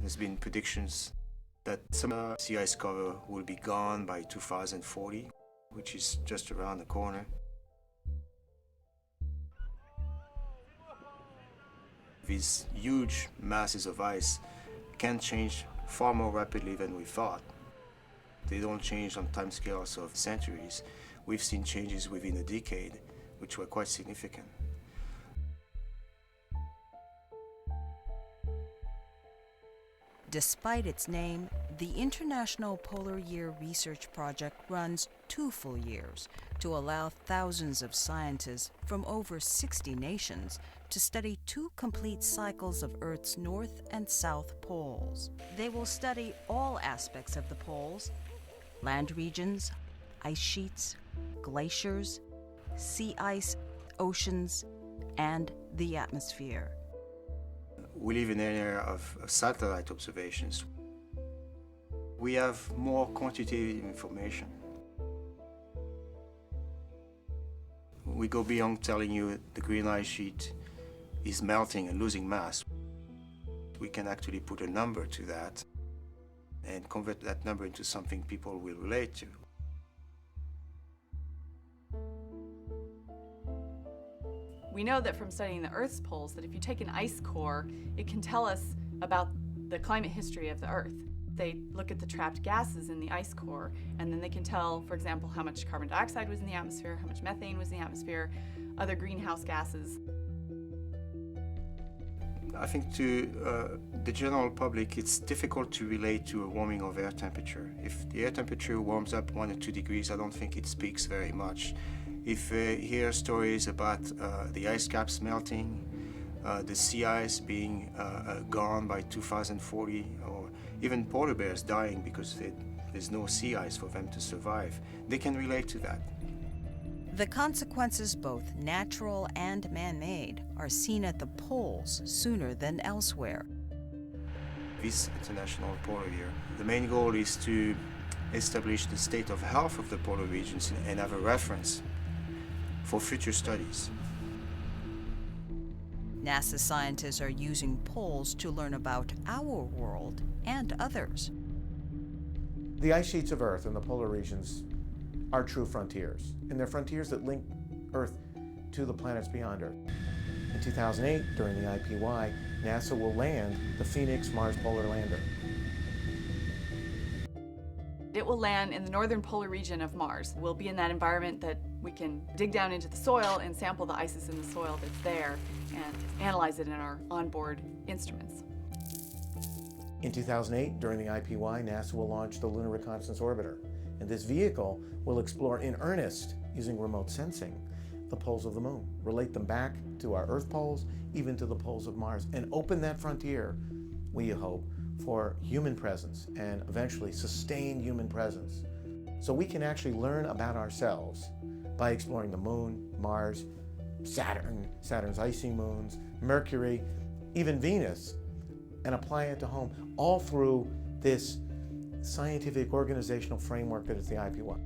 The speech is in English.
There's been predictions that some sea ice cover will be gone by 2040, which is just around the corner. These huge masses of ice can change far more rapidly than we thought. They don't change on timescales of centuries. We've seen changes within a decade, which were quite significant. Despite its name, the International Polar Year Research Project runs 2 full years to allow thousands of scientists from over 60 nations to study 2 complete cycles of Earth's north and south poles. They will study all aspects of the poles: land regions, ice sheets, glaciers, sea ice, oceans, and the atmosphere. We live in an era of satellite observations. We have more quantitative information. We go beyond telling you the green ice sheet is melting and losing mass. We can actually put a number to that and convert that number into something people will relate to. We know that from studying the Earth's poles that if you take an ice core, it can tell us about the climate history of the Earth. They look at the trapped gases in the ice core, and then they can tell, for example, how much carbon dioxide was in the atmosphere, how much methane was in the atmosphere, other greenhouse gases. I think to the general public, it's difficult to relate to a warming of air temperature. If the air temperature warms up 1 or 2 degrees, I don't think it speaks very much. If you hear stories about the ice caps melting, the sea ice being gone by 2040, or even polar bears dying because there's no sea ice for them to survive, they can relate to that. The consequences, both natural and man-made, are seen at the poles sooner than elsewhere. This International Polar Year, the main goal is to establish the state of health of the polar regions and have a reference for future studies. NASA scientists are using poles to learn about our world and others. The ice sheets of Earth and the polar regions are true frontiers, and they're frontiers that link Earth to the planets beyond Earth. In 2008, during the IPY, NASA will land the Phoenix Mars Polar Lander. It will land in the northern polar region of Mars. We'll be in that environment that we can dig down into the soil and sample the ices in the soil that's there and analyze it in our onboard instruments. In 2008, during the IPY, NASA will launch the Lunar Reconnaissance Orbiter, and this vehicle will explore in earnest, using remote sensing, the poles of the moon, relate them back to our Earth poles, even to the poles of Mars, and open that frontier, we hope, for human presence and eventually sustained human presence. So we can actually learn about ourselves by exploring the moon, Mars, Saturn, Saturn's icy moons, Mercury, even Venus, and apply it to home, all through this scientific organizational framework that is the IPY.